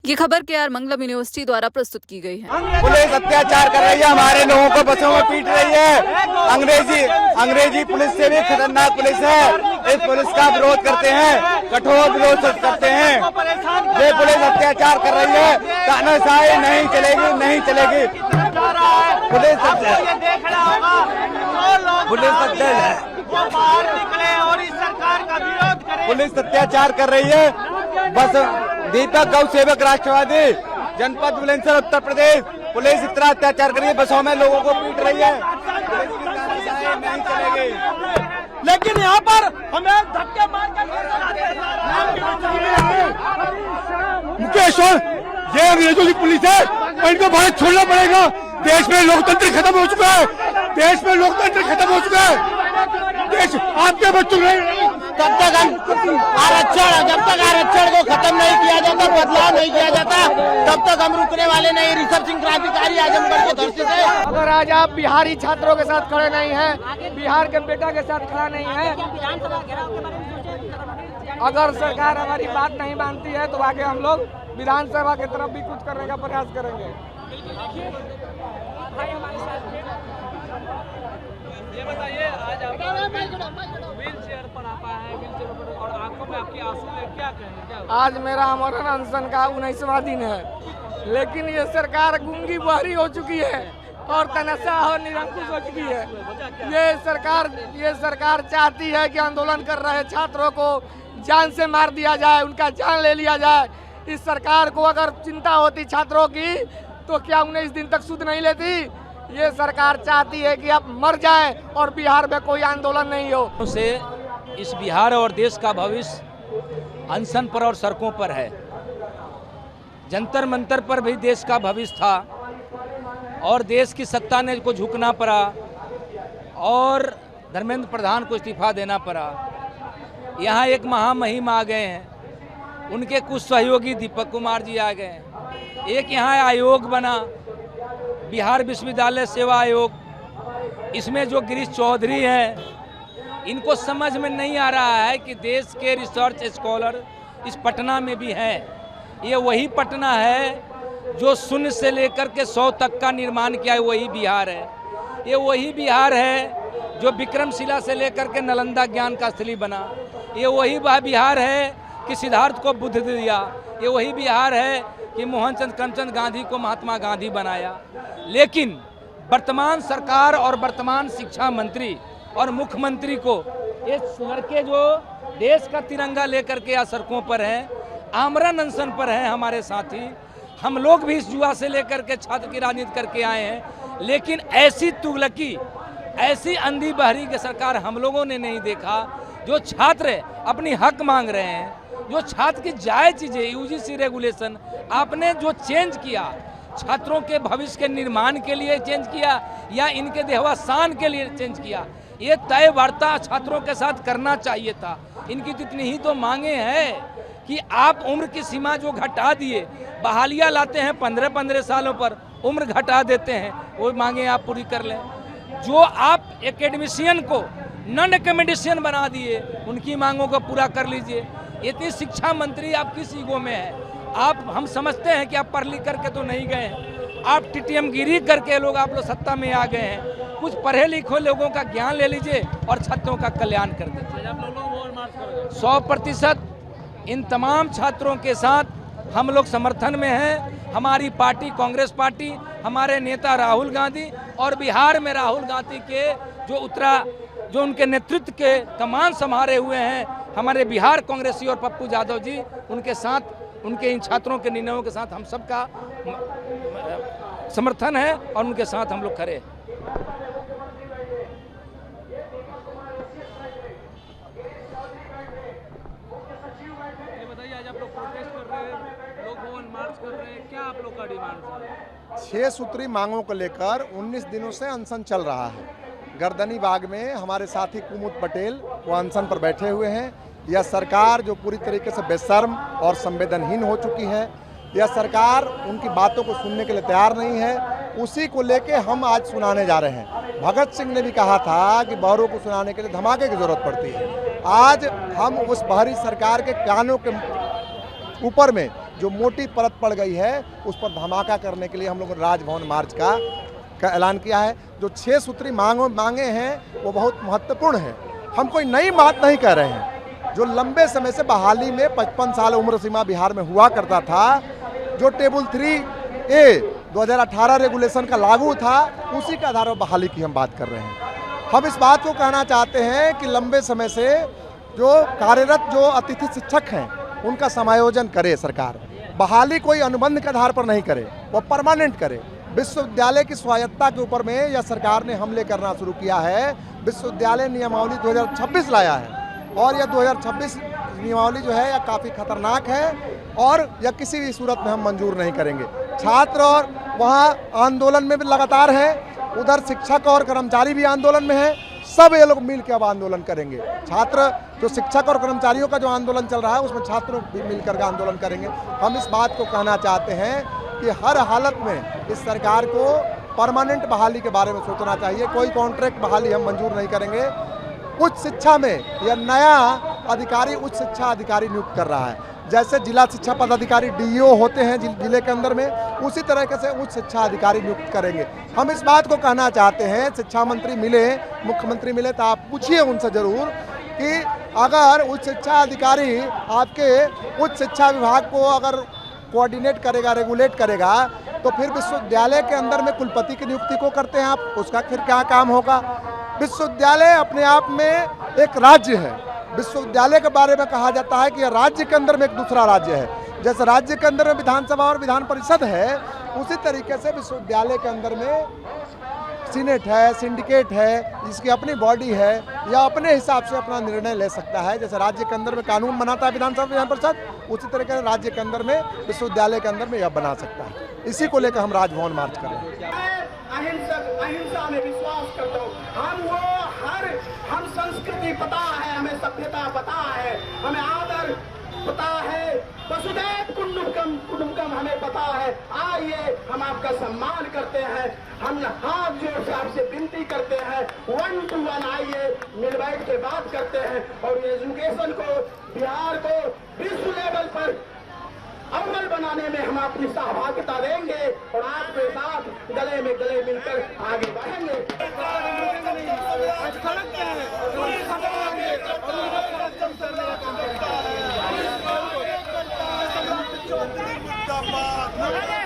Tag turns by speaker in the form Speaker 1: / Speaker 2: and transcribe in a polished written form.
Speaker 1: ये खबर KR मंगलम university द्वारा प्रस्तुत की गई है।
Speaker 2: पुलिस अत्याचार कर रही है, हमारे लोगों को बसों में पीट रही है। अंग्रेजी पुलिस से भी खतरनाक पुलिस है। इस पुलिस का विरोध करते हैं, कठोर विरोध करते हैं। ये पुलिस अत्याचार कर रही है, तानाशाही नहीं चलेगी, नहीं चलेगी। पुलिस पुलिस अत्याचार कर रही है। बस दीपक गौ सेवक राष्ट्रवादी जनपद बुलंदशहर उत्तर प्रदेश। पुलिस इतना अत्याचार कर रही है, बसों में लोगों को पीट रही है। पुलिस की तानाशाही नहीं चलेगी।
Speaker 3: लेकिन यहाँ पर हमें धक्के मार
Speaker 4: मुकेश, ये अंग्रेजों की पुलिस है और इनको भारत छोड़ना पड़ेगा। देश में लोकतंत्र खत्म हो चुका है, देश में लोकतंत्र खत्म हो चुका है। देश आपके बच्चों में
Speaker 3: जब तक आरक्षण को खत्म नहीं किया जाता, बदलाव नहीं किया जाता, तब तक हम रुकने वाले नहीं। ऋषभ सिंह क्रांतिकारी आजमगढ़ के धरती से।
Speaker 5: अगर आज आप बिहारी छात्रों के साथ खड़े नहीं हैं, बिहार के बेटा के साथ खड़ा नहीं है, अगर सरकार हमारी बात नहीं मानती है तो आगे हम लोग विधानसभा की तरफ भी कुछ करने का प्रयास करेंगे।
Speaker 6: ये बताइए, आज आप व्हील चेयर पर आता है, व्हील चेयर पर, और आंखों में आपकी आंसू है, क्या कहें, क्या हुआ?
Speaker 5: आज मेरा अमरण अनशन का 19वां दिन है, लेकिन ये सरकार गूंगी बहरी हो चुकी है और तनाशाह और निरंकुश हो चुकी है। ये सरकार चाहती है कि आंदोलन कर रहे छात्रों को जान से मार दिया जाए, उनका जान ले लिया जाए। इस सरकार को अगर चिंता होती छात्रों की तो क्या 19 दिन तक सुध नहीं लेती। ये सरकार चाहती है कि आप मर जाएं और बिहार में कोई आंदोलन नहीं हो।
Speaker 6: से इस बिहार और देश का भविष्य अनशन पर और सड़कों पर है। जंतर मंतर पर भी देश का भविष्य था और देश की सत्ता ने को झुकना पड़ा और धर्मेंद्र प्रधान को इस्तीफा देना पड़ा। यहाँ एक महामहिम आ गए हैं, उनके कुछ सहयोगी दीपक कुमार जी आ गए हैं। एक यहाँ आयोग बना, बिहार विश्वविद्यालय सेवा आयोग। इसमें जो गिरीश चौधरी हैं, इनको समझ में नहीं आ रहा है कि देश के रिसर्च स्कॉलर इस पटना में भी हैं। ये वही पटना है जो शून्य से लेकर के 100 तक का निर्माण किया है, वही बिहार है। ये वही बिहार है जो विक्रमशिला से लेकर के नालंदा ज्ञान का स्थली बना। ये वही बिहार है कि सिद्धार्थ को बुद्ध दिया। ये वही बिहार है कि मोहनचंद करमचंद गांधी को महात्मा गांधी बनाया। लेकिन वर्तमान सरकार और वर्तमान शिक्षा मंत्री और मुख्यमंत्री को ये लड़के जो देश का तिरंगा लेकर के या सड़कों पर हैं, आमरण अनशन पर हैं हमारे साथी। हम लोग भी इस जुआ से लेकर के छात्र की राजनीति करके आए हैं, लेकिन ऐसी तुगलकी, ऐसी अंधी बहरी की सरकार हम लोगों ने नहीं देखा। जो छात्र अपनी हक मांग रहे हैं, जो छात्र की जायज चीज़ें, यूजीसी रेगुलेशन आपने जो चेंज किया, छात्रों के भविष्य के निर्माण के लिए चेंज किया या इनके देहावसान के लिए चेंज किया, ये तय वार्ता छात्रों के साथ करना चाहिए था। इनकी तो इतनी ही तो मांगे हैं कि आप उम्र की सीमा जो घटा दिए, बहालियाँ लाते हैं 15-15 सालों पर, उम्र घटा देते हैं, वो मांगे आप पूरी कर लें। जो आप एकेडमिशियन को नॉन एकेडमिशियन बना दिए, उनकी मांगों को पूरा कर लीजिए। इतनी शिक्षा मंत्री आप किस ईगो में है? हम समझते हैं कि आप पढ़ लिख करके तो नहीं गए हैं, आप टीटीएम गिरी करके लोग आप लोग सत्ता में आ गए हैं। कुछ पढ़े लिखे लोगों का ज्ञान ले लीजिए और छात्रों का कल्याण कर दीजिए। 100% इन तमाम छात्रों के साथ हम लोग समर्थन में हैं। हमारी पार्टी कांग्रेस पार्टी, हमारे नेता राहुल गांधी और बिहार में राहुल गांधी के जो उनके नेतृत्व के कमान संभाले हुए हैं हमारे बिहार कांग्रेसी और पप्पू यादव जी, उनके साथ, उनके इन छात्रों के निर्णयों के साथ हम सबका समर्थन है और उनके साथ हम लोग खड़े हैं। ये बताइए, आज आप लोग प्रोटेस्ट कर रहे हैं, लोक भवन मार्च कर रहे हैं, क्या आप लोग का डिमांड है?
Speaker 7: 6 सूत्री मांगों को लेकर 19 दिनों से अनशन चल रहा है। गर्दनी बाग में हमारे साथी कुमुद पटेल वो अनशन पर बैठे हुए हैं। यह सरकार जो पूरी तरीके से बेशर्म और संवेदनहीन हो चुकी है, यह सरकार उनकी बातों को सुनने के लिए तैयार नहीं है। उसी को लेके हम आज सुनाने जा रहे हैं। भगत सिंह ने भी कहा था कि बहरों को सुनाने के लिए धमाके की जरूरत पड़ती है। आज हम उस बाहरी सरकार के कानों के ऊपर में जो मोटी परत पड़ गई है उस पर धमाका करने के लिए हम लोगों ने राजभवन मार्च का ऐलान किया है। जो 6 सूत्री मांगे हैं वो बहुत महत्वपूर्ण है। हम कोई नई बात नहीं कह रहे हैं। जो लंबे समय से बहाली में 55 साल उम्र सीमा बिहार में हुआ करता था, जो टेबल 3A 2018 रेगुलेशन का लागू था, उसी के आधार पर बहाली की हम बात कर रहे हैं। हम इस बात को कहना चाहते हैं कि लंबे समय से जो कार्यरत जो अतिथि शिक्षक हैं उनका समायोजन करे सरकार। बहाली कोई अनुबंध के आधार पर नहीं करे, वो परमानेंट करे। विश्वविद्यालय की स्वायत्तता के ऊपर में यह सरकार ने हमले करना शुरू किया है। विश्वविद्यालय नियमावली 2026 लाया है और यह 2026 नियमावली जो है यह काफ़ी खतरनाक है और यह किसी भी सूरत में हम मंजूर नहीं करेंगे। छात्र और वहाँ आंदोलन में भी लगातार है, उधर शिक्षक और कर्मचारी भी आंदोलन में है। सब ये लोग मिल के अब आंदोलन करेंगे। छात्र जो शिक्षक और कर्मचारियों का जो आंदोलन चल रहा है उसमें छात्रों भी मिलकर के आंदोलन करेंगे। हम इस बात को कहना चाहते हैं कि हर हालत में इस सरकार को परमानेंट बहाली के बारे में सोचना चाहिए। कोई कॉन्ट्रैक्ट बहाली हम मंजूर नहीं करेंगे। उच्च शिक्षा में यह नया अधिकारी उच्च शिक्षा अधिकारी नियुक्त कर रहा है। जैसे जिला शिक्षा पदाधिकारी DEO होते हैं जिले के अंदर में, उसी तरीके से उच्च शिक्षा अधिकारी नियुक्त करेंगे। हम इस बात को कहना चाहते हैं, शिक्षा मंत्री मिले, मुख्यमंत्री मिले तो आप पूछिए उनसे जरूर कि अगर उच्च शिक्षा अधिकारी आपके उच्च शिक्षा विभाग को अगर कोऑर्डिनेट करेगा, रेगुलेट करेगा, तो फिर विश्वविद्यालय के अंदर में कुलपति की नियुक्ति को करते हैं आप, उसका फिर क्या काम होगा। विश्वविद्यालय अपने आप में एक राज्य है। विश्वविद्यालय के बारे में कहा जाता है कि यह राज्य के अंदर में एक दूसरा राज्य है। जैसे राज्य के अंदर में विधानसभा और विधान परिषद है, उसी तरीके से विश्वविद्यालय के अंदर में सीनेट है, सिंडिकेट है, जिसकी अपनी बॉडी है या अपने हिसाब से अपना निर्णय ले सकता है। जैसे राज्य के अंदर में कानून बनाता है विधानसभा विधान परिषद, उसी तरीके से राज्य के अंदर में विश्वविद्यालय के अंदर में यह बना सकता है। इसी को लेकर हम राजभवन मार्च कर रहे हैं।
Speaker 3: अहिंसा में विश्वास करता हूँ। हम संस्कृति पता है, हमें सभ्यता पता है, हमें आदर पता है, वसुधैव कुटुंबकम हमें पता है। आइए हम आपका सम्मान करते हैं। हम हाथ जोड़ से आपसे विनती करते हैं, 1 to 1 आइए मिल बैठ के बात करते हैं और एजुकेशन को, बिहार को विश्व लेवल पर अव्वल बनाने में हम अपनी सहभागिता देंगे और आपके साथ गले में गले मिलकर आगे बढ़ेंगे।
Speaker 4: मुर्दाबाद।